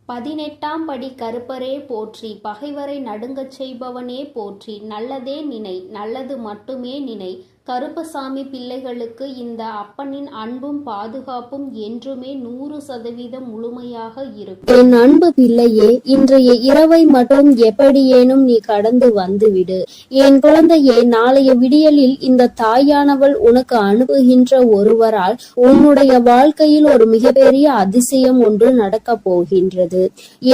18ஆம் படி கருப்பரே போற்றி, பகைவரை நடுங்கச் செய்பவனே போற்றி, நல்லதே நினை, நல்லது மட்டுமே நினை. கருப்பசாமி பிள்ளைகளுக்கு இந்த அப்பனின் அன்பும் பாதுகாப்பும் என்றுமே 100% முழுமையாக இருக்கும். என் அன்பு பிள்ளையே, இன்றைய இரவை மட்டும் எப்படியேனும் நீ கடந்து வந்துவிடு. என் குழந்தையே, நாளைய விடியலில் இந்த தாயானவள் உனக்கு அனுப்புகின்ற ஒருவரால் உன்னுடைய வாழ்க்கையில் ஒரு மிகப்பெரிய அதிசயம் ஒன்று நடக்கப் போகின்றது.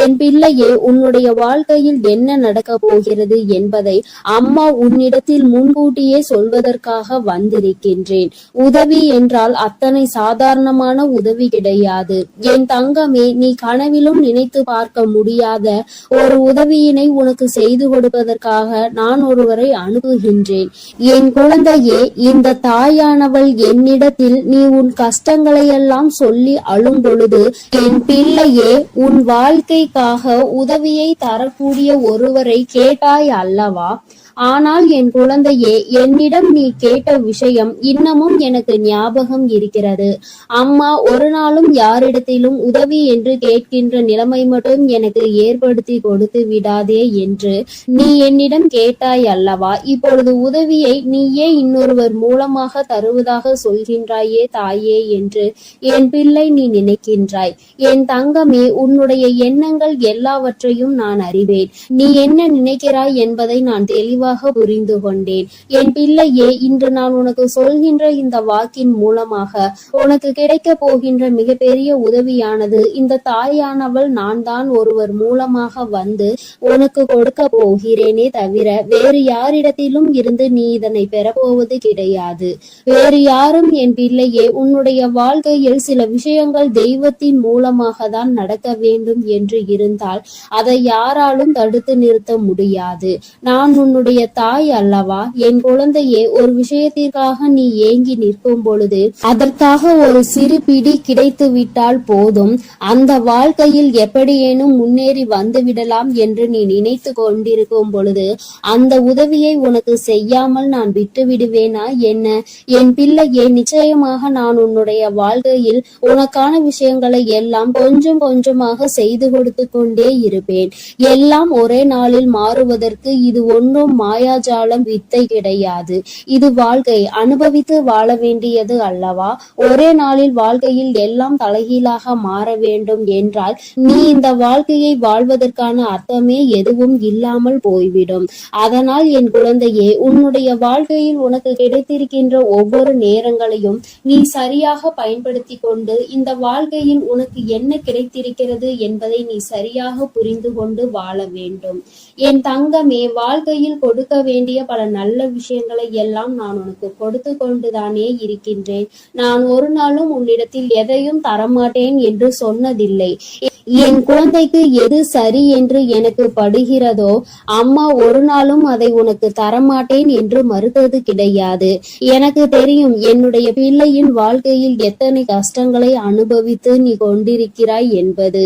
என் பிள்ளையே, உன்னுடைய வாழ்க்கையில் என்ன நடக்கப் போகிறது என்பதை அம்மா உன்னிடத்தில் முன்கூட்டியே சொல்வதற்காக வந்திருக்கின்றேன். உதவி என்றால் அத்தனை சாதாரணமான உதவி கிடையாது. என் தங்கமே, நீ கனவிலும் நினைத்து பார்க்க முடியாத ஒரு உதவியினை உனக்கு செய்து கொடுப்பதற்காக நான் ஒருவரை அனுப்புகின்றேன். என் குழந்தையே, இந்த தாயானவள் என்னிடத்தில் நீ உன் கஷ்டங்களை எல்லாம் சொல்லி அழும் பொழுது, என் பிள்ளையே, உன் வாழ்க்கைக்காக உதவியை தரக்கூடிய ஒருவரை கேட்டாய் அல்லவா? ஆனால் என் குழந்தையே, என்னிடம் நீ கேட்ட விஷயம் இன்னமும் எனக்கு ஞாபகம் இருக்கிறது. அம்மா ஒரு நாளும் யாரிடத்திலும் உதவி என்று கேட்கின்ற நிலைமை மட்டும் எனக்கு ஏற்படுத்தி கொடுத்து விடாதே என்று நீ என்னிடம் கேட்டாய் அல்லவா? இப்பொழுது உதவியை நீயே இன்னொருவர் மூலமாக தருவதாக சொல்கின்றாயே தாயே என்று என் பிள்ளை நீ நினைக்கின்றாய். என் தங்கமே, உன்னுடைய எண்ணங்கள் எல்லாவற்றையும் நான் அறிவேன். நீ என்ன நினைக்கிறாய் என்பதை நான் தெளிவாக புரிந்து கொண்டேன். என் பிள்ளையே, இன்று நான் உனக்கு சொல்கின்ற இந்த வாக்கின் மூலமாக உனக்கு கிடைக்க போகின்ற மிகப்பெரிய உதவியானது இந்த தாயானவள் நான் தான் ஒருவர் மூலமாக வந்து உனக்கு கொடுக்க போகிறேனே தவிர வேறு யாரிடத்திலும் இருந்து நீ இதனை பெறப்போவது கிடையாது. வேறு யாரும் என் பிள்ளையே, உன்னுடைய வாழ்க்கையில் சில விஷயங்கள் தெய்வத்தின் மூலமாக தான் நடக்க வேண்டும் என்று இருந்தால் அதை யாராலும் தடுத்து நிறுத்த முடியாது. நான் உன்னுடைய தாய் அல்லவா? என் குழந்தையே, ஒரு விஷயத்திற்காக நீ ஏங்கி நிற்கும் பொழுது அதற்காக ஒரு சிறு பிடி கிடைத்து விட்டால் போதும், அந்த வாழ்க்கையில் எப்படியேனும் முன்னேறி வந்து விடலாம் என்று நீ நினைத்து கொண்டிருக்கும் பொழுது அந்த உதவியை உனக்கு செய்யாமல் நான் விட்டு விடுவேனா என்ன? என் பிள்ளையே, நிச்சயமாக நான் உன்னுடைய வாழ்க்கையில் உனக்கான விஷயங்களை எல்லாம் கொஞ்சம் கொஞ்சமாக செய்து கொடுத்து கொண்டே இருப்பேன். எல்லாம் ஒரே நாளில் மாறுவதற்கு இது ஒன்றும் மாயாஜாலம் வித்தை கிடையாது. இது வாழ்க்கை, அனுபவித்து வாழ வேண்டியது அல்லவா? ஒரே நாளில் வாழ்க்கையில் எல்லாம் தலைகீழாக மாற வேண்டும் என்றால் நீ இந்த வாழ்க்கையை வாழ்வதற்கான அர்த்தமே எதுவும் இல்லாமல் போய்விடும். அதனால் என் குழந்தையே, உன்னுடைய வாழ்க்கையில் உனக்கு கிடைத்திருக்கின்ற ஒவ்வொரு நேரங்களையும் நீ சரியாக பயன்படுத்தி கொண்டு இந்த வாழ்க்கையில் உனக்கு என்ன கிடைத்திருக்கிறது என்பதை நீ சரியாக புரிந்து கொண்டு வாழ வேண்டும். என் தங்கமே, வாழ்க்கையில் கொடுக்க வேண்டிய பல நல்ல விஷயங்களை எல்லாம் நான் உனக்கு கொடுத்து கொண்டுதானே இருக்கின்றேன். நான் ஒரு நாளும் உன்னிடத்தில் எதையும் தரமாட்டேன் என்று சொன்னதில்லை. என் குழந்தைக்கு எது சரி என்று எனக்கு படுகிறதோ அம்மா ஒரு நாளும் அதை உனக்கு தரமாட்டேன் என்று மறுத்தது கிடையாது. எனக்கு தெரியும் என்னுடைய பிள்ளையின் வாழ்க்கையில் எத்தனை கஷ்டங்களை அனுபவித்து நீ கொண்டிருக்கிறாய் என்பது.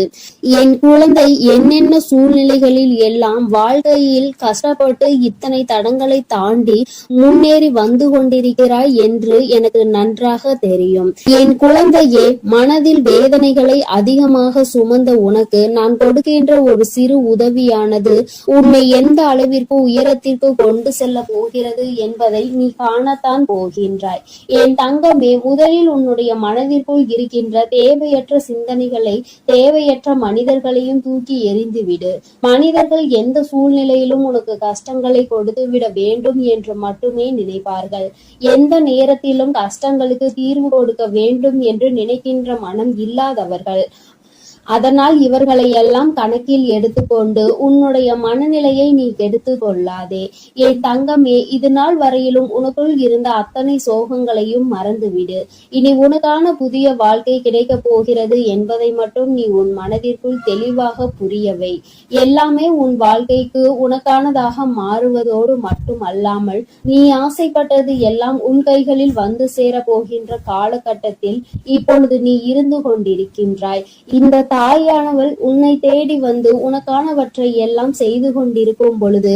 என் குழந்தை என்னென்ன சூழ்நிலைகளில் எல்லாம் வாழ்க்கையில் கஷ்டப்பட்டு இத்தனை தடங்களை தாண்டி முன்னேறி வந்து கொண்டிருக்கிறாய் என்று எனக்கு நன்றாக தெரியும். என் குழந்தையே, மனதில் வேதனைகளை அதிகமாக சுமந்த உனக்கு நான் கொடுக்கின்ற ஒரு சிறு உதவியானது உன்னை எந்த அளவிற்கு உயரத்திற்கு கொண்டு செல்ல போகிறது என்பதை நீ காணத்தான் போகின்றாய். என் தங்கமே, முதலில் உன்னுடைய மனதிற்குள் இருக்கின்ற தேவையற்ற சிந்தனைகளை, தேவையற்ற மனிதர்களையும் தூக்கி எறிந்துவிடு. மனிதர்கள் எந்த சூழ்நிலையிலும் உனக்கு கஷ்டங்களை கொடுத்து விட வேண்டும் என்று மட்டுமே நினைப்பார்கள். எந்த நேரத்திலும் கஷ்டங்களுக்கு தீர்வு கொடுக்க வேண்டும் என்று நினைக்கின்ற மனம் இல்லாதவர்கள். அதனால் இவர்களை எல்லாம் கணக்கில் எடுத்துக்கொண்டு உன்னுடைய மனநிலையை நீ கெடுத்து கொள்ளாதே. என் தங்கமே, இது நாள் வரையிலும் உனக்குள் இருந்த அத்தனை சோகங்களையும் மறந்துவிடு. இனி உனக்கான புதிய வாழ்க்கை கிடைக்க போகிறது என்பதை மட்டும் நீ உன் மனதிற்குள் தெளிவாக புரியவை. எல்லாமே உன் வாழ்க்கைக்கு உனக்கானதாக மாறுவதோடு மட்டும் அல்லாமல் நீ ஆசைப்பட்டது எல்லாம் உன் கைகளில் வந்து சேர போகின்ற காலகட்டத்தில் இப்பொழுது நீ இருந்து கொண்டிருக்கின்றாய். இந்த தாயானவள் உன்னை தேடி வந்து உனக்கானவற்றை எல்லாம் செய்து கொண்டிருக்கும் பொழுது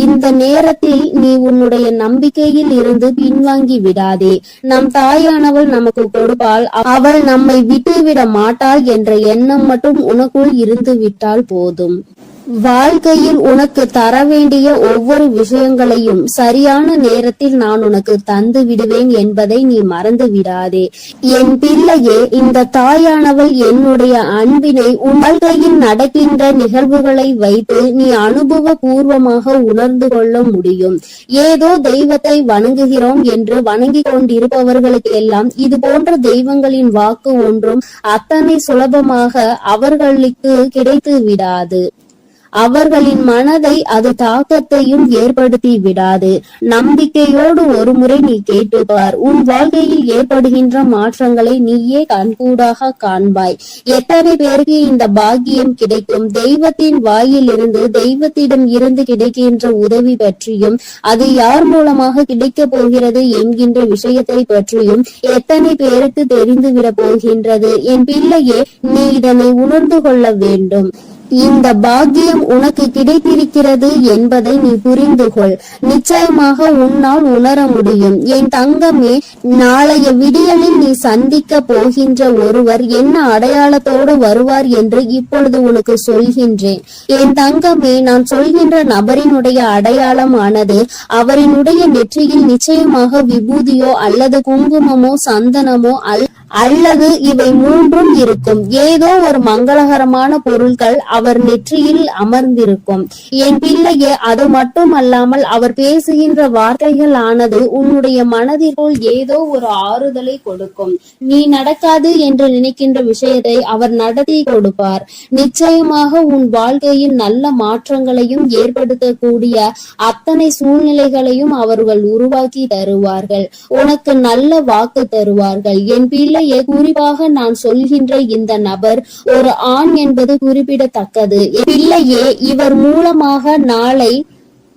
இந்த நேரத்தில் நீ உன்னுடைய நம்பிக்கையில் இருந்து பின்வாங்கி விடாதே. நம் தாயானவள் நமக்கு கொடுப்பாள், அவள் நம்மை விட்டுவிட மாட்டாள் என்ற எண்ணம் மட்டும் உனக்குள் இருந்து விட்டால் போதும். வாழ்க்கையில் உனக்கு தர வேண்டிய ஒவ்வொரு விஷயங்களையும் சரியான நேரத்தில் நான் உனக்கு தந்து விடுவேன் என்பதை நீ மறந்து விடாதே. என் பிள்ளையே, இந்த தாயானவள் என்னுடைய அன்பினை உன் வாழ்க்கையில் நடக்கின்ற நிகழ்வுகளை வைத்து நீ அனுபவ பூர்வமாக உணர்ந்து கொள்ள முடியும். ஏதோ தெய்வத்தை வணங்குகிறோம் என்று வணங்கி கொண்டிருப்பவர்களுக்கு எல்லாம் இது போன்ற தெய்வங்களின் வாக்கு ஒன்றும் அத்தனை சுலபமாக அவர்களுக்கு கிடைத்து விடாது. அவர்களின் மனதை அது தாக்கத்தையும் ஏற்படுத்தி விடாது. நம்பிக்கையோடு ஒரு முறை நீ கேட்டுப்பார். உன் வாழ்க்கையில் ஏற்படுகின்ற மாற்றங்களை நீயே கண்கூடாக காண்பாய். எத்தனை பேருக்கு இந்த பாக்கியம் கிடைக்கும்? தெய்வத்தின் வாயில் இருந்து, தெய்வத்திடம் இருந்து கிடைக்கின்ற உதவி பற்றியும், அது யார் மூலமாக கிடைக்க போகிறது என்கின்ற விஷயத்தை பற்றியும் எத்தனை பேருக்கு தெரிந்துவிட போகின்றது? என் பிள்ளையே, நீ இதனை உணர்ந்து கொள்ள வேண்டும். இந்த பாக்கியம் உனக்கு கிடைத்திருக்கிறது என்பதை நீ புரிந்து கொள். நிச்சயமாக உன்னால் உணர முடியும். என் தங்கமே, நாளைய விடியலில் நீ சந்திக்க போகின்ற ஒருவர் என்ன அடையாளத்தோடு வருவார் என்று இப்பொழுது உனக்கு சொல்கின்றேன். என் தங்கமே, நான் சொல்கின்ற நபரினுடைய அடையாளமானது அவரினுடைய நெற்றியில் நிச்சயமாக விபூதியோ அல்லது குங்குமமோ சந்தனமோ அல்லது இவை மூன்றும் இருக்கும். ஏதோ ஒரு மங்களகரமான பொருட்கள் அவர் நெற்றியில் அமர்ந்திருக்கும். என் பிள்ளையே, அது மட்டும் அல்லாமல் அவர் பேசுகின்ற வார்த்தைகள் ஆனது உன்னுடைய மனதிற்குள் ஏதோ ஒரு ஆறுதலை கொடுக்கும். நீ நடக்காது என்று நினைக்கின்ற விஷயத்தை அவர் நடத்தி கொடுப்பார். நிச்சயமாக உன் வாழ்க்கையில் நல்ல மாற்றங்களையும் ஏற்படுத்தக்கூடிய அத்தனை சூழ்நிலைகளையும் அவர்கள் உருவாக்கி தருவார்கள். உனக்கு நல்ல வாக்கு தருவார்கள். என் பிள்ளை, குறிப்பாக நான் சொல்கின்ற இந்த நபர் ஒரு ஆண் என்பது குறிப்பிடத்தக்கது. பிள்ளையே, இவர் மூலமாக நாளை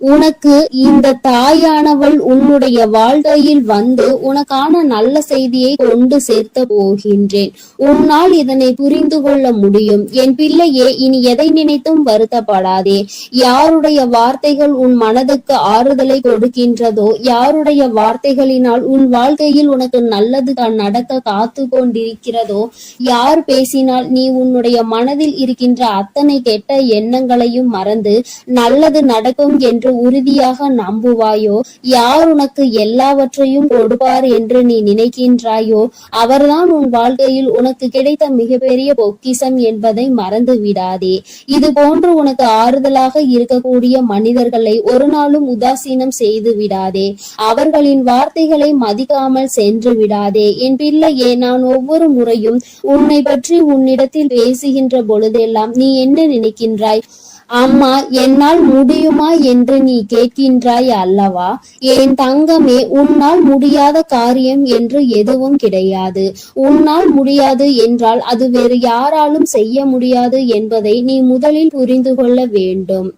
உனக்கு இந்த தாயானவள் உன்னுடைய வாழ்க்கையில் வந்து உனக்கான நல்ல செய்தியை கொண்டு சேர்த்த போகின்றேன். உன்னால் இதனை புரிந்து கொள்ள முடியும். என் பிள்ளையே, இனி எதை நினைத்தும் வருத்தப்படாதே. யாருடைய வார்த்தைகள் உன் மனதுக்கு ஆறுதலை கொடுக்கின்றதோ, யாருடைய வார்த்தைகளினால் உன் வாழ்க்கையில் உனக்கு நல்லது நடக்க காத்து கொண்டிருக்கிறதோ, யார் பேசினால் நீ உன்னுடைய மனதில் இருக்கின்ற அத்தனை கெட்ட எண்ணங்களையும் மறந்து நல்லது நடக்கும் என்று உறுதியாக நம்புவாயோ, யார் உனக்கு எல்லாவற்றையும் கொடுப்பார் என்று நீ நினைக்கின்றாயோ, அவர்தான் உன் வாழ்க்கையில் உனக்கு கிடைத்த மிகப்பெரிய பொக்கிஷம் என்பதை மறந்து விடாதே. இது போன்று உனக்கு ஆறுதலாக இருக்கக்கூடிய மனிதர்களை ஒரு நாளும் உதாசீனம் செய்து விடாதே. அவர்களின் வார்த்தைகளை மதிக்காமல் சென்று விடாதே. என் பிள்ளையே, நான் ஒவ்வொரு முறையும் உன்னை பற்றி உன்னிடத்தில் பேசுகின்ற பொழுதெல்லாம் நீ என்ன நினைக்கின்றாய்? அம்மா, என்னால் முடியுமா என்று நீ கேட்கின்றாய் அல்லவா? என் தங்கமே, உன்னால் முடியாத காரியம் என்று எதுவும் கிடையாது. உன்னால் முடியாது என்றால் அது வேறு யாராலும் செய்ய முடியாது என்பதை நீ முதலில் புரிந்து கொள்ள வேண்டும்.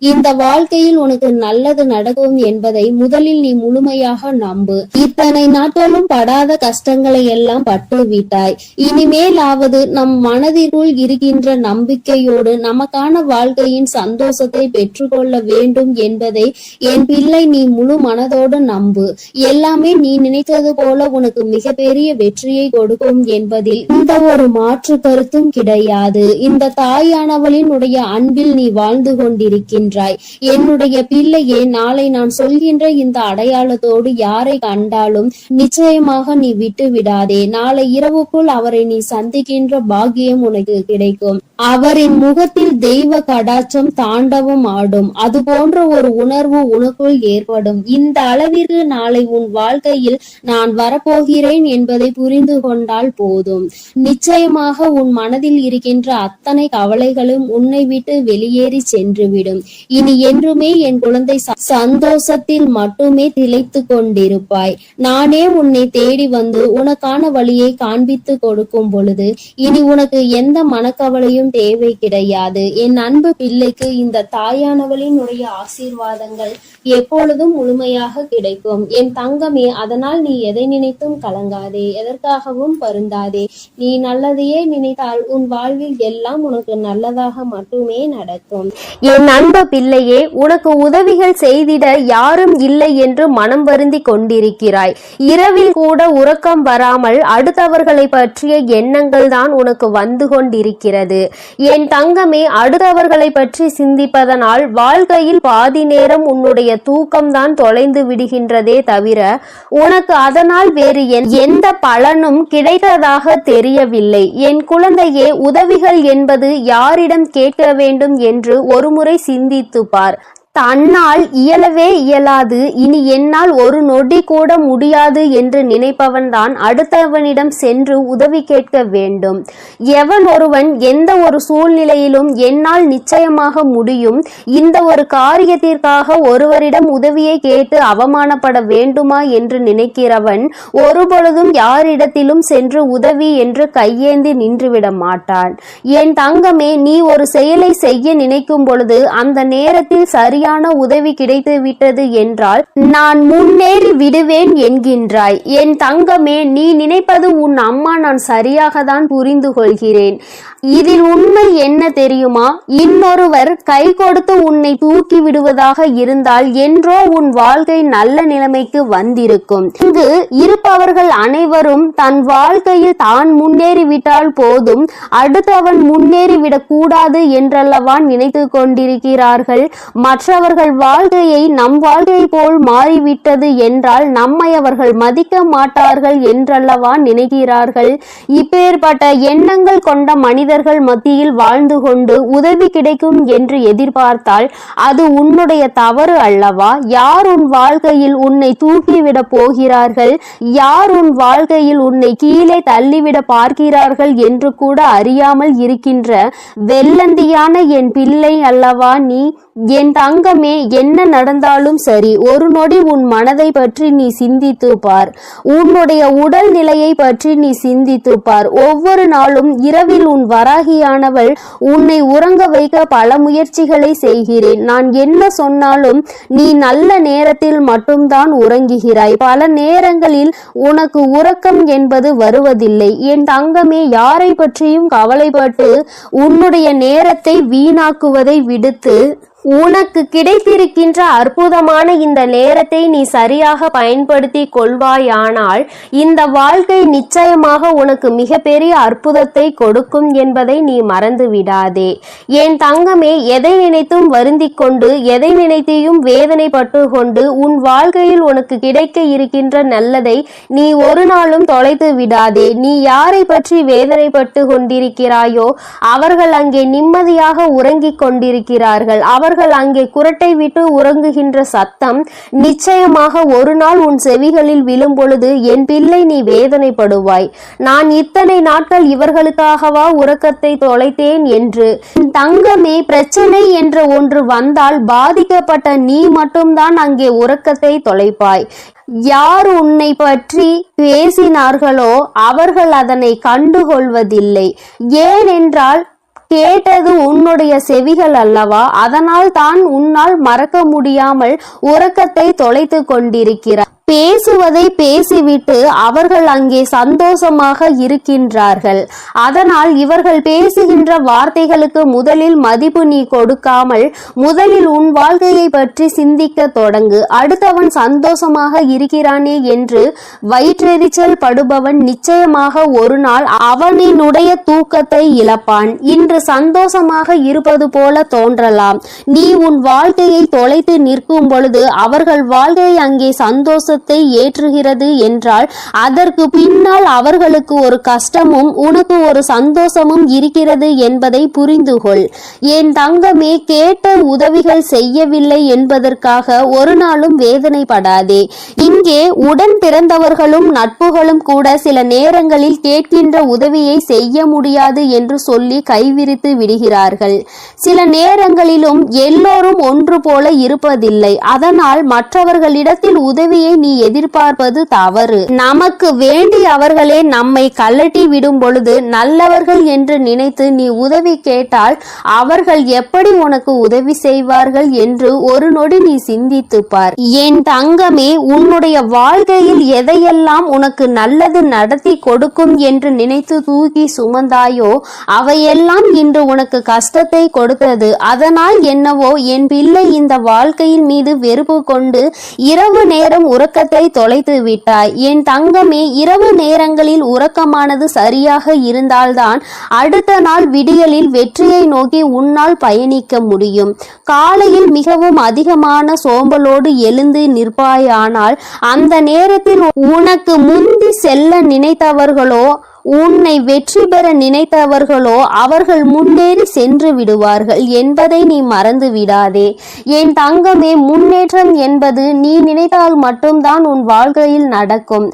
இந்த வாழ்க்கையில் உனக்கு நல்லது நடக்கும் என்பதை முதலில் நீ முழுமையாக நம்பு. இத்தனை நாட்களும் படாத கஷ்டங்களை எல்லாம் பட்டு விட்டாய். இனிமேலாவது நம் மனதிற்குள் இருக்கின்ற நம்பிக்கையோடு நமக்கான வாழ்க்கையின் சந்தோஷத்தை பெற்றுக்கொள்ள வேண்டும் என்பதை என் பிள்ளை நீ முழு மனதோடு நம்பு. எல்லாமே நீ நினைத்தது போல உனக்கு மிகப்பெரிய வெற்றியை கொடுக்கும் என்பதில் இந்த ஒரு மாற்று கருத்தும் கிடையாது. இந்த தாயானவளின் அன்பில் நீ வாழ்ந்து கொண்டிருக்கின்ற என்னுடைய பிள்ளையே, நாளை நான் சொல்கின்ற இந்த அடையாளத்தோடு யாரை கண்டாலும் நிச்சயமாக நீ விட்டு விடாதே. நாளை இரவுக்குள் அவரை நீ சந்திக்கின்ற பாக்கியம் உனக்கு கிடைக்கும். அவரின் முகத்தில் தெய்வ கடாட்சம் தாண்டவம் ஆடும். அது போன்ற ஒரு உணர்வு உனக்குள் ஏற்படும். இந்த அளவிற்கு நாளை உன் வாழ்க்கையில் நான் வரப்போகிறேன் என்பதை புரிந்து கொண்டால் போதும். நிச்சயமாக உன் மனதில் இருக்கின்ற அத்தனை கவலைகளும் உன்னை விட்டு வெளியேறி சென்றுவிடும். இனி என்றுமே என் குழந்தை சந்தோஷத்தில் மட்டுமே திளைத்து கொண்டிருப்பாய். நானே உன்னை தேடி வந்து உனக்கான வழியை காண்பித்து கொடுக்கும் பொழுது இனி உனக்கு எந்த மனக்கவலையும் தேவை கிடையாது. என் அன்பு பிள்ளைக்கு இந்த தாயானவளினுடைய ஆசீர்வாதங்கள் எப்பொழுதும் முழுமையாக கிடைக்கும். என் தங்கமே, அதனால் நீ எதை நினைத்தும் கலங்காதே, எதற்காகவும் பருந்தாதே. நீ நல்லதையே நினைத்தால் உன் வாழ்வில் எல்லாம் உனக்கு நல்லதாக மட்டுமே நடக்கும். என் அன்பு பிள்ளையே, உனக்கு உதவிகள் செய்திட யாரும் இல்லை என்று மனம் வருந்தி கொண்டிருக்கிறாய். இரவில் கூட உறக்கம் வராமல் அடுத்தவர்களை பற்றிய எண்ணங்கள் தான் உனக்கு வந்து கொண்டிருக்கிறது. என் தங்கமே, அடுத்தவர்களை பற்றி சிந்திப்பதனால் வாழ்க்கையில் பாதி நேரம் உன்னுடைய தூக்கம்தான் தொலைந்து விடுகின்றதே தவிர உனக்கு அதனால் வேறு எந்த பலனும் கிடைத்ததாக தெரியவில்லை. என் குழந்தையே, உதவிகள் என்பது யாரிடம் கேட்க வேண்டும் என்று ஒருமுறை சிந்தித்து பார். தன்னால் இயலவே இயலாது, இனி என்னால் ஒரு நொடி கூட முடியாது என்று நினைப்பவன் தான் அடுத்தவனிடம் சென்று உதவி கேட்க வேண்டும். எவன் ஒருவன் எந்த ஒரு சூழ்நிலையிலும் என்னால் நிச்சயமாக முடியும், இந்த ஒரு காரியத்திற்காக ஒருவரிடம் உதவியை கேட்டு அவமானப்பட வேண்டுமா என்று நினைக்கிறவன் ஒருபொழுதும் யாரிடத்திலும் சென்று உதவி என்று கையேந்தி நின்றுவிட மாட்டான். என் தங்கமே, நீ ஒரு செயலை செய்ய நினைக்கும் பொழுது அந்த நேரத்தில் சரியான உதவி கிடைத்து விட்டது என்றால் நான் முன்னேறி விடுவேன் என்கின்றாய். என் தங்கமே, நீ நினைப்பது உன் அம்மா நான் சரியாக தான் புரிந்து கொள்கிறேன். இதில் உண்மை என்ன தெரியுமா? இன்னொருவர் கை கொடுத்து உன்னை தூக்கி விடுவதாக இருந்தால் என்றோ உன் வாழ்க்கை நல்ல நிலைமைக்கு வந்திருக்கும். இங்கு இருப்பவர்கள் அனைவரும் தன் வாழ்க்கையில் தான் முன்னேறிவிட்டால் போதும், அடுத்தவன் முன்னேறிவிடக் கூடாது என்றல்லவா நினைத்து கொண்டிருக்கிறார்கள். மற்றவர்கள் வாழ்க்கையை நம் வாழ்க்கை போல் மாறிவிட்டது என்றால் நம்மை அவர்கள் மதிக்க மாட்டார்கள் என்றல்லவா நினைக்கிறார்கள். இப்பேற்பட்ட எண்ணங்கள் கொண்ட மனிதர்கள் மத்தியில் வாழ்ந்து கொண்டு உதவி கிடைக்கும் என்று எதிர்பார்த்தால் அது உன்னுடைய தவறு அல்லவா? யார் உன் வாழ்க்கையில் உன்னை தூக்கிவிட போகிறார்கள், யார் உன் வாழ்க்கையில் உன்னை கீழே தள்ளிவிட பார்க்கிறார்கள் என்று கூட அறியாமல் இருக்கின்ற வெள்ளந்தியான என் பிள்ளை அல்லவா நீ? என் தங்கமே, என்ன நடந்தாலும் சரி, ஒரு நொடி உன் மனதை பற்றி நீ சிந்தித்து பார். உன்னுடைய உடல் நிலையை பற்றி நீ சிந்தித்து பார். ஒவ்வொரு நாளும் இரவில் உன் வராகியானவள் உன்னை உறங்க வைக்க பல முயற்சிகளை செய்கிறேன். நான் என்ன சொன்னாலும் நீ நல்ல நேரத்தில் மட்டும்தான் உறங்குகிறாய். பல நேரங்களில் உனக்கு உறக்கம் என்பது வருவதில்லை. என் தங்கமே, யாரை பற்றியும் கவலைப்பட்டு உன்னுடைய நேரத்தை வீணாக்குவதை விடுத்து உனக்கு கிடைத்திருக்கின்ற அற்புதமான இந்த நேரத்தை நீ சரியாக பயன்படுத்தி கொள்வாயானால் இந்த வாழ்க்கை நிச்சயமாக உனக்கு மிகப்பெரிய அற்புதத்தை கொடுக்கும் என்பதை நீ மறந்து விடாதே. என் தங்கமே, எதை நினைத்தும் வருந்திக் கொண்டு எதை நினைத்தையும் வேதனைப்பட்டு கொண்டு உன் வாழ்க்கையில் உனக்கு கிடைக்க இருக்கின்ற நல்லதை நீ ஒரு நாளும் தொலைத்து விடாதே. நீ யாரை பற்றி வேதனைப்பட்டு கொண்டிருக்கிறாயோ அவர்கள் அங்கே நிம்மதியாக உறங்கிக் கொண்டிருக்கிறார்கள். அவர்கள் அங்கே குரட்டை விட்டு உறங்குகின்ற சத்தம் நிச்சயமாக ஒரு நாள் உன் செவிகளில் விழும் பொழுது என் பிள்ளை நீ வேதனைப்படுவாய். நான் இத்தனை நாட்கள் இவர்களுக்காகவா உறக்கத்தை தொலைத்தேன் என்று. தங்கமே, பிரச்சனை என்ற ஒன்று வந்தால் பாதிக்கப்பட்ட நீ மட்டும்தான் அங்கே உறக்கத்தை தொலைப்பாய். யார் உன்னை பற்றி பேசினார்களோ அவர்கள் அதனை கண்டுகொள்வதில்லை. ஏனென்றால் கேட்டது உன்னுடைய செவிகள் அல்லவா? அதனால் தான் உன்னால் மறக்க முடியாமல் உறக்கத்தை தொலைத்து கொண்டிருக்கிறார். பேசுவதை பேசிவிட்டு அவர்கள் அங்கே சந்தோஷமாக இருக்கின்றார்கள். அதனால் இவர்கள் பேசுகின்ற வார்த்தைகளுக்கு முதலில் மதிப்பு நீ கொடுக்காமல் முதலில் உன் வாழ்க்கையை பற்றி சிந்திக்க தொடங்கு. அடுத்தவன் சந்தோஷமாக இருக்கிறானே என்று வயிற்றெரிச்சல் படுபவன் நிச்சயமாக ஒரு நாள் அவனினுடைய தூக்கத்தை இழப்பான். இன்று சந்தோஷமாக இருப்பது போல தோன்றலாம். நீ உன் வாழ்க்கையை தொலைத்து நிற்கும் பொழுது அவர்கள் வாழ்க்கையை அங்கே சந்தோஷ உருவத்தை ஏற்றுகிறது என்றால் அதற்கு பின்னால் அவர்களுக்கு ஒரு கஷ்டமும் உனக்கு ஒரு சந்தோஷமும் இருக்கிறது என்பதை புரிந்து கொள். என் தங்கமே, கேட்ட உதவிகள் செய்யவில்லை என்பதற்காக ஒரு நாளும் வேதனைப்படாதே. இங்கே உடன் பிறந்தவர்களும் நட்புகளும் கூட சில நேரங்களில் கேட்கின்ற உதவியை செய்ய முடியாது என்று சொல்லி கைவிரித்து விடுகிறார்கள். சில நேரங்களிலும் எல்லோரும் ஒன்று போல இருப்பதில்லை. அதனால் மற்றவர்களிடத்தில் உதவியை நீ எதிர்பார்ப்பது தவறு. நமக்கு வேண்டியவர்களே நம்மை கழட்டி விடும் பொழுது நல்லவர்கள் என்று நினைத்து நீ உதவி கேட்டால் அவர்கள் எப்படி உனக்கு உதவி செய்வார்கள் என்று ஒரு நொடி நீ சிந்தித்து பார். என் தங்கமே, உன்னுடைய வாழ்க்கையில் எதையெல்லாம் உனக்கு நல்லது நடத்தி கொடுக்கும் என்று நினைத்து தூக்கி சுமந்தாயோ அவையெல்லாம் இன்று உனக்கு கஷ்டத்தை கொடுத்தது. அதனால் என்னவோ என் பிள்ளை இந்த வாழ்க்கையின் மீது வெறுப்பு கொண்டு இரவு நேரம் உறக்கத்தை தொலைத்து விட்டாய். என் தங்கமே, இரவு நேரங்களில் உறக்கமானது சரியாக இருந்தால்தான் அடுத்த நாள் விடியலில் வெற்றியை நோக்கி உன்னால் பயணிக்க முடியும். காலையில் மிகவும் அதிகமான சோம்பலோடு எழுந்து நிற்பாயானால் அந்த நேரத்தில் உனக்கு முந்தி செல்ல நினைத்தவர்களோ உன்னை வெற்றி பெற நினைத்தவர்களோ அவர்கள் முன்னேறி சென்று விடுவார்கள் என்பதை நீ மறந்து விடாதே. என் தங்கமே, முன்னேற்றம் என்பது நீ நினைத்தால் மட்டும்தான் உன் வாழ்க்கையில் நடக்கும்.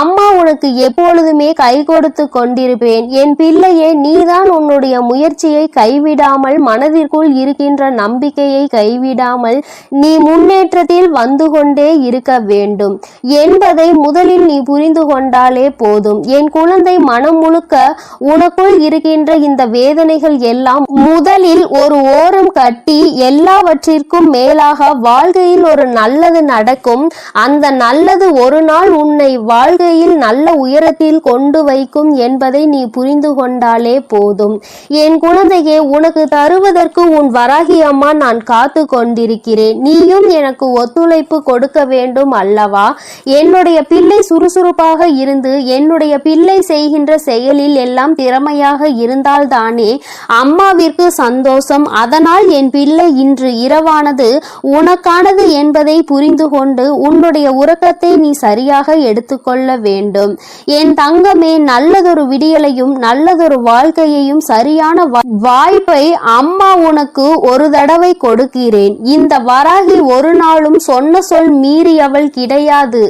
அம்மா உனக்கு எப்பொழுதுமே கை கொடுத்து கொண்டிருப்பேன். என் பிள்ளையே, நீதான் உன்னுடைய முயற்சியை கைவிடாமல், மனதிற்குள் இருக்கின்ற நம்பிக்கையை கைவிடாமல் நீ முன்னேற்றத்தில் வந்து கொண்டே இருக்க வேண்டும் என்பதை முதலில் நீ புரிந்து கொண்டாலே போதும். என் குழந்தை, மனம் முழுக்க உனக்குள் இருக்கின்ற இந்த வேதனைகள் எல்லாம் முதலில் ஒரு ஓரம் கட்டி எல்லாவற்றிற்கும் மேலாக வாழ்க்கையில் ஒரு நல்லது நடக்கும். அந்த நல்லது ஒரு நாள் உன்னை வாழ்க்கையில் நல்ல உயரத்தில் கொண்டு வைக்கும் என்பதை நீ புரிந்து கொண்டாலே போதும். என் குழந்தையே, உனக்கு தருவதற்கு உன் வராகி அம்மா நான் காத்து கொண்டிருக்கிறேன். நீயும் எனக்கு ஒத்துழைப்பு கொடுக்க வேண்டும் அல்லவா? என்னுடைய பிள்ளை சுறுசுறுப்பாக இருந்து என்னுடைய பிள்ளை செய்கின்ற செயலில் எல்லாம் திறமையாக இருந்தால்தானே அம்மாவிற்கு சந்தோஷம். அதனால் என் பிள்ளை இன்று இரவானது உனக்கானது என்பதை புரிந்து கொண்டு உன்னுடைய உறக்கத்தை நீ சரியாக எடுத்துக்கொள்ள வேண்டும். என் தங்கமே, நல்லதொரு விடியலையும் நல்லதொரு வாழ்க்கையையும் சரியான வாய்ப்பை அம்மா உனக்கு ஒரு தடவை கொடுக்கிறேன். இந்த வராகி ஒரு நாளும் சொன்ன சொல் மீறியவள் கிடையாது.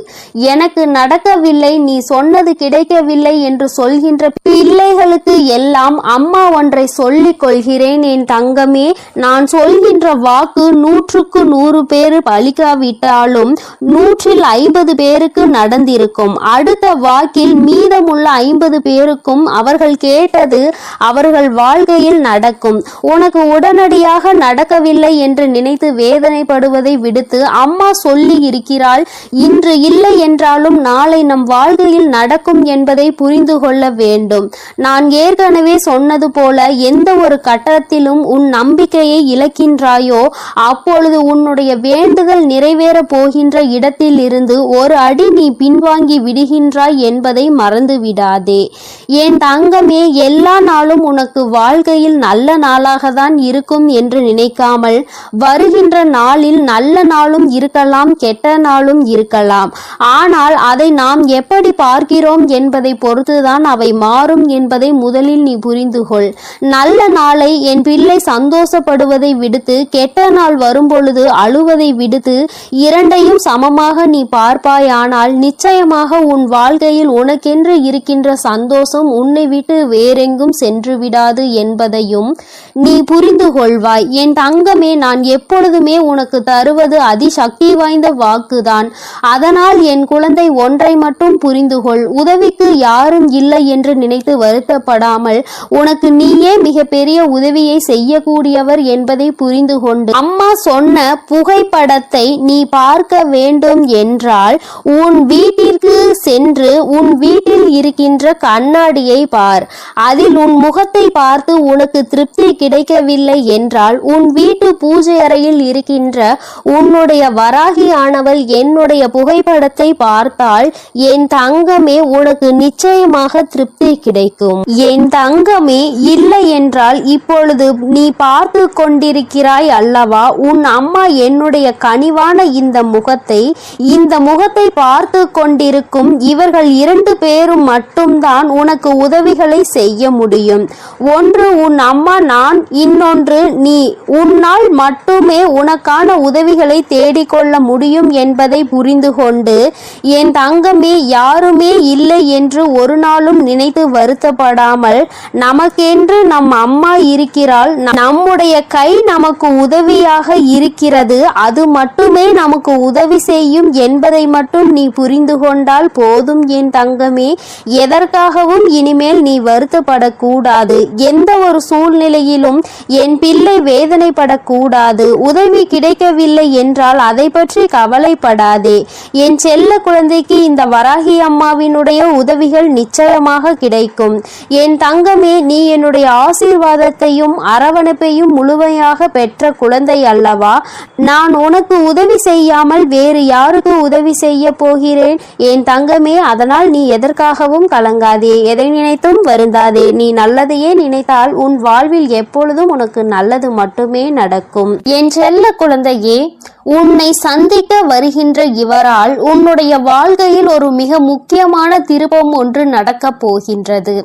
எனக்கு நடக்கவில்லை, நீ சொன்னது கிடைக்கவில்லை என்று சொல்கின்ற பிள்ளைகளுக்கு எல்லாம் அம்மா ஒன்றை சொல்லிக் கொள்கிறேன். என் தங்கமே, நான் சொல்கின்ற வாக்கு 100க்கு 100 பேர் பலிக்காவிட்டாலும் 150 பேருக்கு நடந்திருக்கும். அடுத்த வாக்கில் மீதமுள்ள 50 பேருக்கும் அவர்கள் கேட்டது அவர்கள் வாழ்க்கையில் நடக்கும். உனக்கு உடனடியாக நடக்கவில்லை என்று நினைத்து வேதனைப்படுவதை விடுத்து அம்மா சொல்லி இருக்கிறாள். இன்று இல்லை என்றாலும் நாளை நம் வாழ்க்கையில் நடக்கும் என்பதை புரிந்து கொள்ள வேண்டும். நான் ஏற்கனவே சொன்னது போல எந்த ஒரு கட்டத்திலும் உன் நம்பிக்கையை இழக்கின்றாயோ அப்பொழுது உன்னுடைய வேண்டுதல் நிறைவேற போகின்ற இடத்தில் இருந்து ஒரு அடி நீ பின்வாங்கி விடுகின்றாய் என்பதை மறந்து விடாதே. என் தங்கமே, எல்லா நாளும் உனக்கு வாழ்க்கையில் நல்ல நாளாக தான் இருக்கும் என்று நினைக்காமல் வருகின்ற நாளில் நல்ல நாளும் இருக்கலாம், கெட்ட நாளும் இருக்கலாம். ஆனால் அதை நாம் எப்படி பார்க்கிறோம் என்பதை பொறுத்துதான் அவை மாறும் என்பதை முதலில் நீ புரிந்து கொள். நல்ல நாளை என் பிள்ளை சந்தோஷப்படுவதை விடுத்து கெட்ட நாள் வரும்பொழுது அழுவதை விடுத்து இரண்டையும் சமமாக நீ பார்ப்பாயானால் நிச்சயமாக உன் வாழ்க்கையில் உனக்கென்று இருக்கின்ற சந்தோஷம் உன்னை விட்டு வேறெங்கும் சென்று விடாது என்பதையும் நீ புரிந்து கொள்வாய். என் தங்கமே, நான் எப்பொழுதுமே உனக்கு தருவது அதிசக்தி வாய்ந்த வாக்குதான். அதனால் என் குழந்தை, ஒன்றை மட்டும் புரிந்து கொள். உதவிக்கு யாரும் இல்லை என்று நினைத்து வருத்தப்படாமல் உனக்கு நீயே மிகப்பெரிய உதவியை செய்யக்கூடியவர் என்பதை புரிந்து கொண்டு அம்மா சொன்ன புகைப்படத்தை நீ பார்க்க வேண்டும் என்றால் உன் வீட்டிற்கு சென்று உன் வீட்டில் இருக்கின்ற கண்ணாடியை பார். அதில் உன் முகத்தை பார்த்து உனக்கு திருப்தி கிடைக்கவில்லை என்றால் உன் வீட்டு பூஜை அறையில் இருக்கின்ற உன்னுடைய வராகி ஆனவள் என்னுடைய புகைப்படத்தை பார்த்தால் என் தங்கமே, உனக்கு நிச்சயமாக திருப்தி கிடைக்கும். என் தங்கமே, இல்லை என்றால் இப்பொழுது நீ பார்த்து கொண்டிருக்கிறாய் அல்லவா, உன் அம்மா என்னுடைய கனிவான இந்த முகத்தை பார்த்து கொண்டிருக்கும் இவர்கள் 2 பேரும் மட்டும்தான் உனக்கு உதவிகளை செய்ய முடியும். ஒன்று உன் அம்மா, நான், இன்னொன்று நீ. உன்னால் மட்டுமே உனக்கான உதவிகளை தேடிக்கொள்ள முடியும் என்பதை புரிந்து கொண்டு என் தங்கமே, யாருமே இல்லை என்று ஒரு நாளும் நினைத்து வருத்தப்படாமல், நமக்கென்று நம் அம்மா இருக்கிறாள், நம்முடைய கை நமக்கு உதவியாக இருக்கிறது, அது மட்டுமே நமக்கு உதவி செய்யும் என்பதை மட்டும் நீ புரிந்து கொண்டால் போதும் என் தங்கமே. எதற்காகவும் இனிமேல் நீ வருத்தப்படக்கூடாது. எந்த ஒரு சூழ்நிலையிலும் என் பிள்ளை வேதனைப்படக்கூடாது. உதவி கிடைக்கவில்லை என்றால் அதை பற்றி கவலைப்படாதே. என் செல்ல குழந்தைக்கு இந்த வராகி அம்மாவினுடைய உதவிகள் நிச்சயமாக கிடைக்கும். என் தங்கமே, நீ என்னுடைய ஆசீர்வாதத்தையும் அரவணைப்பையும் முழுமையாக பெற்ற குழந்தை அல்லவா. நான் உனக்கு உதவி செய்யாமல் வேறு யாருக்கு உதவி செய்ய போகிறேன் என் தங்கமே. அதனால் நீ எதற்காகவும் கலங்காதே, எதை நினைத்தும் வருந்தாதே. நீ நல்லதையே நினைத்தால் உன் வாழ்வில் எப்பொழுதும் உனக்கு நல்லது மட்டுமே நடக்கும். என் செல்ல குழந்தையே, உன்னை சந்திக்க வருகின்ற இவரால் உன்னுடைய வாழ்க்கையில் ஒரு மிக முக்கியமான திருப்பம் ஒன்று நடக்கப் போகின்றது.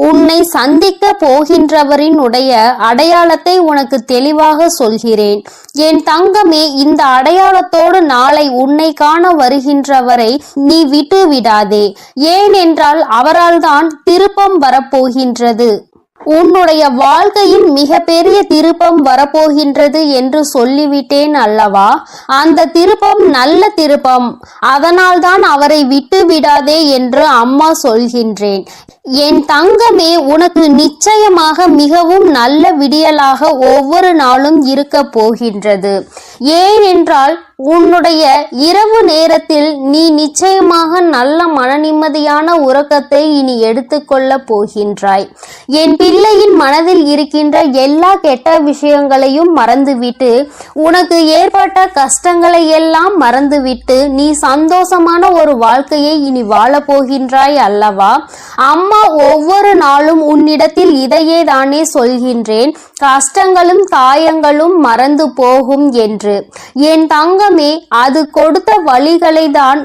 உன்னை சந்திக்க போகின்றவரினுடைய அடையாளத்தை உனக்கு தெளிவாக சொல்கிறேன் என் தங்கமே. இந்த அடையாளத்தோடு நாளை உன்னை காண வருகின்றவரை நீ விட்டு விடாதே. ஏனென்றால் அவரால் தான் திருப்பம் வரப்போகின்றது. உன்னுடைய வாழ்க்கையில் மிக பெரிய திருப்பம் வரப்போகின்றது என்று சொல்லிவிட்டேன் அல்லவா. அந்த திருப்பம் நல்ல திருப்பம். அதனால்தான் அவரை விட்டு விடாதே என்று அம்மா சொல்கின்றேன். என் தங்கமே, உனக்கு நிச்சயமாக மிகவும் நல்ல விடியலாக ஒவ்வொரு நாளும் இருக்க போகின்றது. ஏனென்றால் உன்னுடைய இரவு நேரத்தில் நீ நிச்சயமாக நல்ல மன நிம்மதியான உறக்கத்தை இனி எடுத்துக்கொள்ள போகின்றாய். என் பிள்ளையின் மனதில் இருக்கின்ற எல்லா கெட்ட விஷயங்களையும் மறந்துவிட்டு, உனக்கு ஏற்பட்ட கஷ்டங்களை எல்லாம் மறந்துவிட்டு நீ சந்தோஷமான ஒரு வாழ்க்கையை இனி வாழப் போகின்றாய் அல்லவா. அம்மா ஒவ்வொரு நாளும் உன்னிடத்தில் இதையே தானே சொல்கின்றேன், கஷ்டங்களும் காயங்களும் மறந்து போகும் என்று. என் தங்கமே, அது கொடுத்த வழிகளை தான்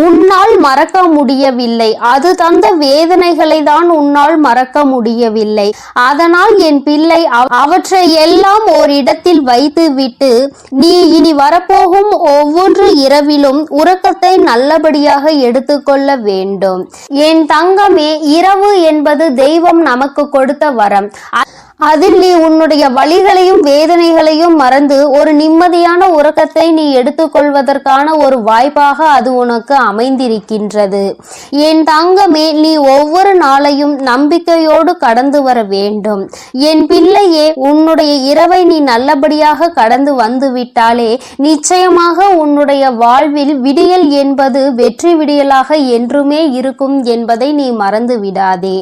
உன்னால் மறக்க முடியவில்லை. அது தந்த வேதனைகளை தான் உன்னால் மறக்க முடியவில்லை. அதனால் என் பிள்ளை அவற்றை எல்லாம் ஓரிடத்தில் வைத்துவிட்டு நீ இனி வரப்போகும் ஒவ்வொரு இரவிலும் உறக்கத்தை நல்லபடியாக எடுத்துக்கொள்ள வேண்டும். என் தங்கமே, இரவு என்பது தெய்வம் நமக்கு கொடுத்த வரம். அதில் நீ உன்னுடைய வலிகளையும் வேதனைகளையும் மறந்து ஒரு நிம்மதியான உறக்கத்தை நீ எடுத்துக்கொள்வதற்கான ஒரு வாய்ப்பாக அது உனக்கு அமைந்திருக்கின்றது. என் தங்கமே, நீ ஒவ்வொரு நாளையும் நம்பிக்கையோடு கடந்து வர வேண்டும். என் பிள்ளையே, உன்னுடைய இரவை நீ நல்லபடியாக கடந்து வந்து விட்டாலே நிச்சயமாக உன்னுடைய வாழ்வில் விடியல் என்பது வெற்றி விடியலாக என்றுமே இருக்கும் என்பதை நீ மறந்து விடாதே.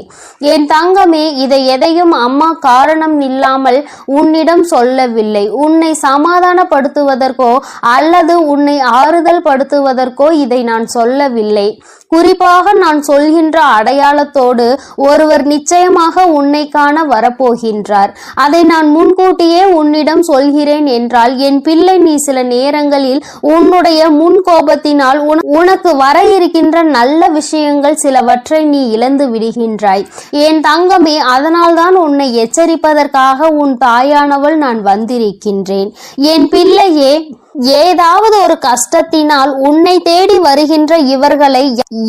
என் தங்கமே, இதை எதையும் அம்மா காரணம் இல்லாமல் உன்னிடம் சொல்லவில்லை. உன்னை சமாதானப்படுத்துவதற்கோ அல்லது உன்னை ஆறுதல் படுத்துவதற்கோ இதை நான் சொல்லவில்லை. குறிப்பாக நான் சொல்கின்ற அடையாளத்தோடு ஒருவர் நிச்சயமாக உன்னை காண வரப்போகின்றார். அதை நான் முன்கூட்டியே உன்னிடம் சொல்கிறேன் என்றால் என் பிள்ளை, நீ சில நேரங்களில் உன்னுடைய முன் கோபத்தினால் உனக்கு வர இருக்கின்ற நல்ல விஷயங்கள் சிலவற்றை நீ இழந்து விடுகின்றாய். என் தங்கமே, அதனால்தான் உன்னை எச்சரிப்பதற்காக உன் தாயானவள் நான் வந்திருக்கின்றேன். என் பிள்ளையே, ஏதாவது ஒரு கஷ்டத்தினால் உன்னை தேடி வருகின்ற இவர்களை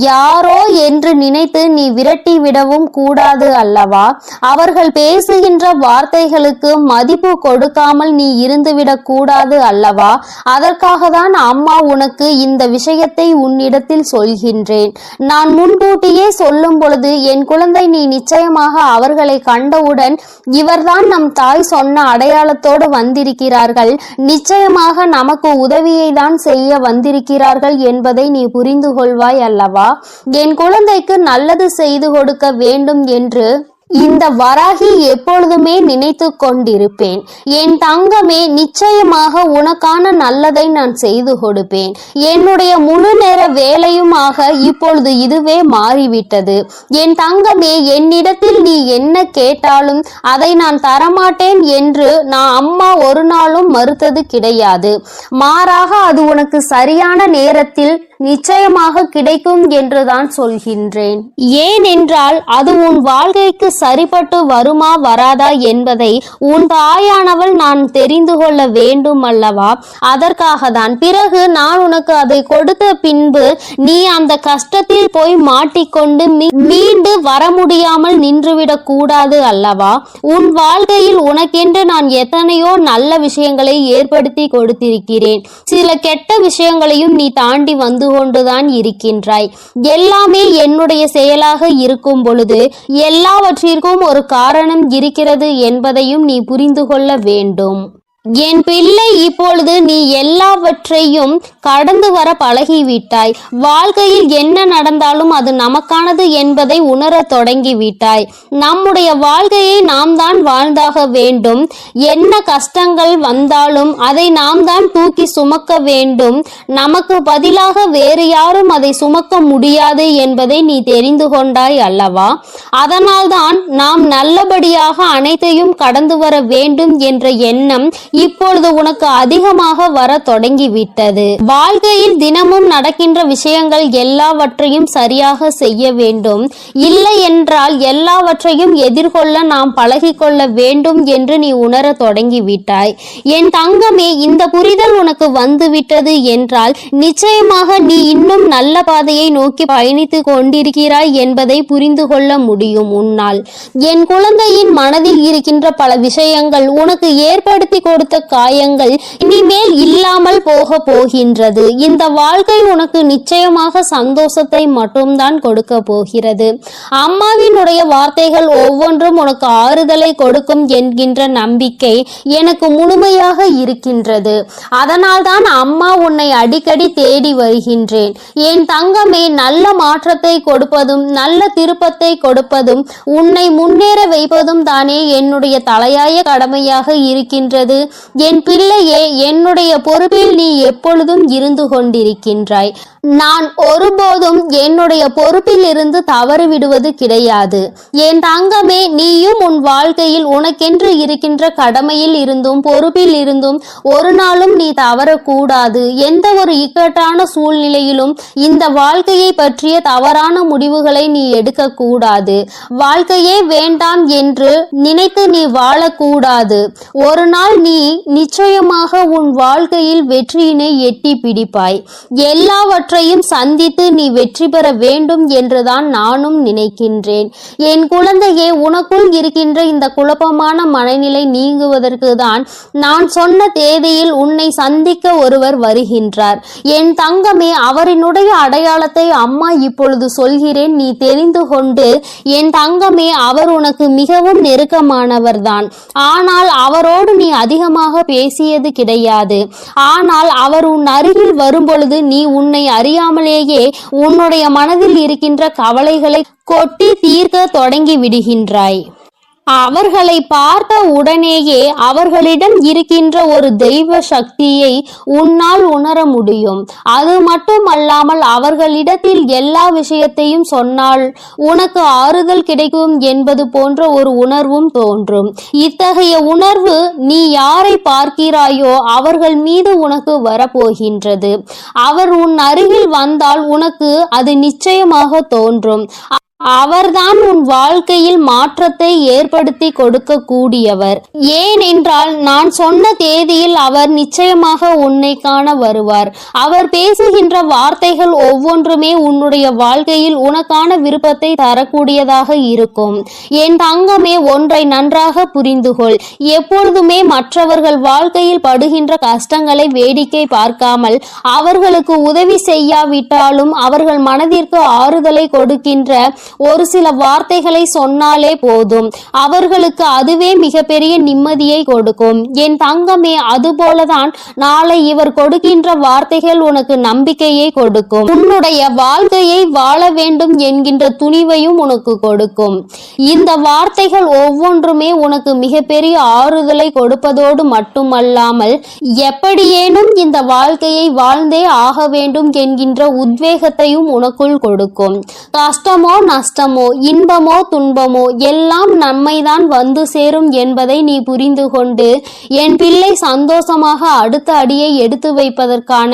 யாரோ என்று நினைத்து நீ விரட்டி விடவும் கூடாது அல்லவா. அவர்கள் பேசுகின்ற வார்த்தைகளுக்கு மதிப்பு கொடுக்காமல் நீ இருந்துவிடக் கூடாது அல்லவா. அதற்காக தான் அம்மா உனக்கு இந்த விஷயத்தை உன்னிடத்தில் சொல்கின்றேன். நான் முன்கூட்டியே சொல்லும் பொழுது என் குழந்தை, நீ நிச்சயமாக அவர்களை கண்டவுடன் இவர்தான் நம் தாய் சொன்ன அடையாளத்தோடு வந்திருக்கிறார்கள், நிச்சயமாக நமக்கு உதவியை தான் செய்ய வந்திருக்கிறார்கள் என்பதை நீ புரிந்து கொள்வாய் அல்லவா. என் குழந்தைக்கு நல்லது செய்து கொடுக்க வேண்டும் என்று இந்த வராகி எப்பொழுதுமே நினைத்து கொண்டிருப்பேன். என் தங்கமே, நிச்சயமாக உனக்கான நல்லதை நான் செய்து கொடுப்பேன். என்னுடைய முழு நேர வேலையுமாக இப்பொழுது இதுவே மாறிவிட்டது. என் தங்கமே, என்னிடத்தில் நீ என்ன கேட்டாலும் அதை நான் தரமாட்டேன் என்று நான் அம்மா ஒரு நாளும் மறுத்தது கிடையாது. மாறாக அது உனக்கு சரியான நேரத்தில் நிச்சயமாக கிடைக்கும் என்றுதான் சொல்கின்றேன். ஏனென்றால் அது உன் வாழ்க்கைக்கு சரிபட்டு வருமா வராதா என்பதை உன் தாயானவள் நான் தெரிந்து கொள்ள வேண்டும் அல்லவா? அதற்காக தான். பிறகு நான் உனக்கு அதை கொடுத்த பின்பு நீ அந்த கஷ்டத்தில் போய் மாட்டிக்கொண்டு மீண்டு வர முடியாமல் நின்றுவிடக் கூடாது அல்லவா? உன் வாழ்க்கையில் உனக்கென்று நான் எத்தனையோ நல்ல விஷயங்களை ஏற்படுத்தி கொடுத்திருக்கிறேன். சில கெட்ட விஷயங்களையும் நீ தாண்டி வந்து கொண்டுதான் இருக்கின்றாய். எல்லாமே என்னுடைய செயலாக இருக்கும் பொழுது எல்லாவற்றிற்கும் ஒரு காரணம் இருக்கிறது என்பதையும் நீ புரிந்து கொள்ள வேண்டும். என் பிள்ளை, இப்பொழுது நீ எல்லாவற்றையும் கடந்து வர பழகிவிட்டாய். வாழ்க்கையில் என்ன நடந்தாலும் அது நமக்கானது என்பதை உணர தொடங்கிவிட்டாய். நம்முடைய வாழ்க்கையை நாம் தான் வாழ்ந்தாக வேண்டும். என்ன கஷ்டங்கள் வந்தாலும் அதை நாம் தான் தூக்கி சுமக்க வேண்டும். நமக்கு பதிலாக வேறு யாரும் அதை சுமக்க முடியாது என்பதை நீ தெரிந்து கொண்டாய் அல்லவா? அதனால்தான் நாம் நல்லபடியாக அனைத்தையும் கடந்து வர வேண்டும் என்ற எண்ணம் இப்பொழுது உனக்கு அதிகமாக வர தொடங்கிவிட்டது. வாழ்க்கையில் தினமும் நடக்கின்ற விஷயங்கள் எல்லாவற்றையும் சரியாக செய்ய வேண்டும். இல்லை என்றால் எல்லாவற்றையும் எதிர்கொள்ள நாம் பழகிக்கொள்ள வேண்டும் என்று நீ உணர தொடங்கிவிட்டாய். என் தங்கமே, இந்த புரிதல் உனக்கு வந்துவிட்டது என்றால் நிச்சயமாக நீ இன்னும் நல்ல பாதையை நோக்கி பயணித்து கொண்டிருக்கிறாய் என்பதை புரிந்து கொள்ள முடியும் உன்னால். என் குழந்தையின் மனதில் இருக்கின்ற பல விஷயங்கள் உனக்கு ஏற்படுத்தி கொடுத்த காயங்கள் இனிமேல் இல்லாமல் போக போகின்றது. இந்த வாழ்க்கை உனக்கு நிச்சயமாக சந்தோஷத்தை மட்டும்தான் கொடுக்க போகிறது. அம்மாவினுடைய வார்த்தைகள் ஒவ்வொன்றும் உனக்கு ஆறுதலை கொடுக்கும் என்கின்ற நம்பிக்கை எனக்கு முழுமையாக இருக்கின்றது. அதனால்தான் அம்மா உன்னை அடிக்கடி தேடி வருகின்றேன். என் தங்கமே, நல்ல மாற்றத்தை கொடுப்பதும் நல்ல திருப்பத்தை கொடுப்பதும் உன்னை முன்னேற வைப்பதும் தானே என்னுடைய தலையாய கடமையாக இருக்கின்றது. என் பிள்ளையே, என்னுடைய பொறுப்பில் நீ எப்பொழுதும் இருந்து கொண்டிருக்கின்றாய். நான் ஒருபோதும் என்னுடைய பொறுப்பில் இருந்து தவறு விடுவது கிடையாது. என் தங்கமே, நீயும் உன் வாழ்க்கையில் உனக்கென்று இருக்கின்ற கடமையில் இருந்தும் பொறுப்பில் இருந்தும் ஒரு நாளும் நீ தவறக்கூடாது. எந்த ஒரு இக்கட்டான சூழ்நிலையிலும் இந்த வாழ்க்கையை பற்றிய தவறான முடிவுகளை நீ எடுக்கக்கூடாது. வாழ்க்கையே வேண்டாம் என்று நினைத்து நீ வாழக்கூடாது. ஒரு நாள் நீ நிச்சயமாக உன் வாழ்க்கையில் வெற்றியினை எட்டி பிடிப்பாய். எல்லாவற்றையும் சந்தித்து நீ வெற்றி பெற வேண்டும் என்றுதான் நானும் நினைக்கின்றேன். என் குழந்தையே, உனக்குள் இருக்கின்ற இந்த குழப்பமான மனநிலை நீங்குவதற்கு தான் நான் சொன்ன தேதியில் உன்னை சந்திக்க ஒருவர் வருகின்றார். என் தங்கமே, அவரினுடைய அடையாளத்தை அம்மா இப்பொழுது சொல்கிறேன், நீ தெரிந்து கொண்டு. என் தங்கமே, அவர் உனக்கு மிகவும் நெருக்கமானவர்தான். ஆனால் அவரோடு நீ அதிகமாக பேசியது கிடையாது. ஆனால் அவர் உன் அருகில் வரும்பொழுது நீ உன்னை அறியாமலேயே உன்னுடைய மனதில் இருக்கின்ற கவலைகளை கொட்டி தீர்க்க தொடங்கி விடுகின்றாய். அவர்களை பார்த்த உடனேயே அவர்களிடம் இருக்கின்ற ஒரு தெய்வ சக்தியை உன்னால் உணர முடியும். அது மட்டுமல்லாமல் அவர்களிடத்தில் எல்லா விஷயத்தையும் சொன்னால் உனக்கு ஆறுதல் கிடைக்கும் என்பது போன்ற ஒரு உணர்வும் தோன்றும். இத்தகைய உணர்வு நீ யாரை பார்க்கிறாயோ அவர்கள் மீது உனக்கு வரப்போகின்றது. அவர் உன் அருகில் வந்தால் உனக்கு அது நிச்சயமாக தோன்றும். அவர்தான் உன் வாழ்க்கையில் மாற்றத்தை ஏற்படுத்தி கொடுக்க கூடியவர். ஏனென்றால் நான் சொன்ன தேதியில் அவர் நிச்சயமாக உன்னை காண வருவார். அவர் பேசுகின்ற வார்த்தைகள் ஒவ்வொன்றுமே உன்னுடைய வாழ்க்கையில் உனக்கான விருப்பத்தை தரக்கூடியதாக இருக்கும். என் தங்கமே, ஒன்றை நன்றாக புரிந்துகொள். எப்பொழுதுமே மற்றவர்கள் வாழ்க்கையில் படுகின்ற கஷ்டங்களை வேடிக்கை பார்க்காமல் அவர்களுக்கு உதவி செய்யாவிட்டாலும் அவர்கள் மனதிற்கு ஆறுதலை கொடுக்கின்ற ஒரு சில வார்த்தைகளை சொன்னாலே போதும், அவர்களுக்கு அதுவே மிகப்பெரிய நிம்மதியை கொடுக்கும். என் தங்கமே, அதுபோலதான் நாளை இவர் கொடுக்கின்ற வார்த்தைகள் உனக்கு நம்பிக்கையை கொடுக்கும். உன்னுடைய வாழ்க்கையை வாழ வேண்டும் என்கின்ற துணிவையும் உனக்கு கொடுக்கும். இந்த வார்த்தைகள் ஒவ்வொன்றுமே உனக்கு மிகப்பெரிய ஆறுதலை கொடுப்பதோடு மட்டுமல்லாமல், எப்படியேனும் இந்த வாழ்க்கையை வாழ்ந்தே ஆக வேண்டும் என்கின்ற உத்வேகத்தையும் உனக்குள் கொடுக்கும். கஷ்டமோ நஷ்டமோ இன்பமோ துன்பமோ எல்லாம் நம்மைதான் வந்து சேரும் என்பதை நீ புரிந்து கொண்டு என் பிள்ளை சந்தோஷமாக அடுத்த அடியை எடுத்து வைப்பதற்கான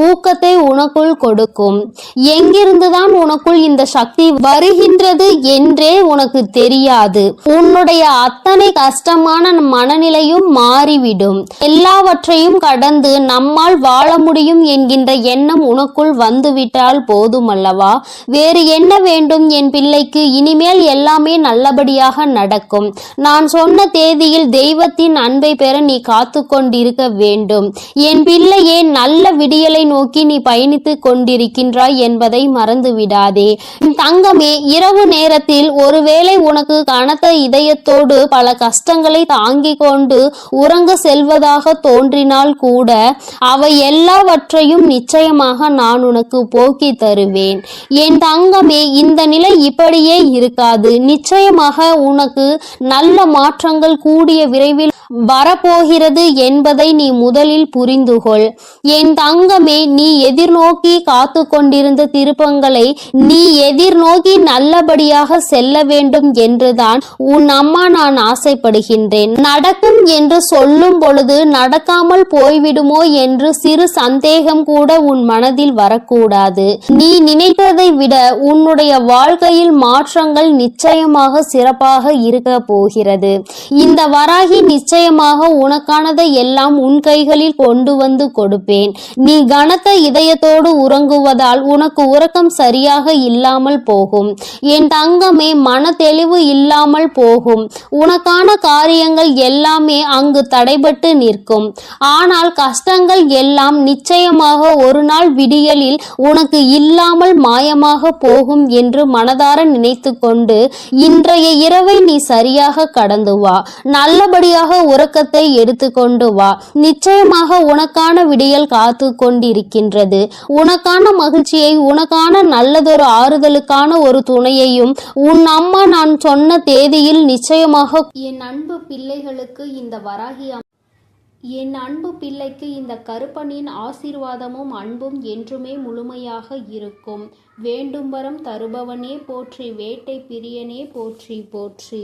ஊக்கத்தை உனக்குள் கொடுக்கும். எங்கிருந்துதான் உனக்குள் இந்த சக்தி வருகின்றது என்றே உனக்கு தெரியாது. உன்னுடைய அத்தனை கஷ்டமான மனநிலையும் மாறிவிடும். எல்லாவற்றையும் கடந்து நம்மால் வாழ முடியும் என்கின்ற எண்ணம் உனக்குள் வந்துவிட்டால் போதுமல்லவா? வேறு என்ன வேண்டும் என் பிள்ளைக்கு? இனிமேல் எல்லாமே நல்லபடியாக நடக்கும். நான் சொன்ன தேதியில் தெய்வத்தின் அன்பை பெற நீ காத்து கொண்டிருக்க வேண்டும். என் பிள்ளையே, நல்ல விடியலை நோக்கி நீ பயணித்து கொண்டிருக்கின்றாய் என்பதை மறந்து விடாதே. தங்கமே, இரவு நேரத்தில் ஒருவேளை உனக்கு கனத்த இதயத்தோடு பல கஷ்டங்களை தாங்கிக் கொண்டு உறங்க செல்வதாக தோன்றினால் கூட அவை எல்லாவற்றையும் நிச்சயமாக நான் உனக்கு போக்கி தருவேன். என் தங்கமே, இந்த நிலை இப்படியே இருக்காது. நிச்சயமாக உனக்கு நல்ல மாற்றங்கள் கூடிய விரைவில் வரப்போகிறது என்பதை நீ முதலில் புரிந்துகொள். என் தங்கமே, நீ எதிர்நோக்கி காத்து கொண்டிருந்த திருப்பங்களை நீ எதிர்நோக்கி நல்லபடியாக செல்ல வேண்டும் என்றுதான் உன் அம்மா நான் ஆசைப்படுகின்றேன். நடக்கும் என்று சொல்லும் பொழுது நடக்காமல் போய்விடுமோ என்று சிறு சந்தேகம் கூட உன் மனதில் வரக்கூடாது. நீ நினைத்ததை விட உன்னுடைய வாழ்க்கையில் மாற்றங்கள் நிச்சயமாக சிறப்பாக இருக்க போகிறது. இந்த வராகி நிச்சயமாக உனக்கானதை எல்லாம் உன் கைகளில் கொண்டு வந்து கொடுப்பேன். நீ கனத்த இதயத்தோடு உறங்குவதால் உனக்கு உறக்கம் சரியாக இல்லாமல் போகும். என் தங்கமே, மன தெளிவு இல்லாமல் போகும். உனக்கான காரியங்கள் எல்லாமே அங்கு தடைபட்டு நிற்கும். ஆனால் கஷ்டங்கள் எல்லாம் நிச்சயமாக ஒரு நாள் விடியலில் உனக்கு இல்லாமல் மாயமாக போகும் என்று மனதார நினைத்து கொண்டு இன்றைய இரவை நீ சரியாக கடந்து வா. நல்லபடியாக உறக்கத்தை எடுத்துக்கொண்டு வா. நிச்சயமாக உனக்கான விடியல் காத்து கொண்டிருக்கின்றது. உனக்கான மகிழ்ச்சியை, உனக்கான நல்லதொரு ஆறுதலுக்கான ஒரு துணையையும் உன் அம்மா நான் சொன்ன தேதியில் நிச்சயமாக என் அன்பு பிள்ளைகளுக்கு இந்த வராகி என் அன்பு பிள்ளைக்கு இந்த கருப்பனின் ஆசீர்வாதமும் அன்பும் என்றுமே முழுமையாக இருக்கும். வேண்டும் வரம் தருபவனே போற்றி, வேட்டை பிரியனே போற்றி போற்றி.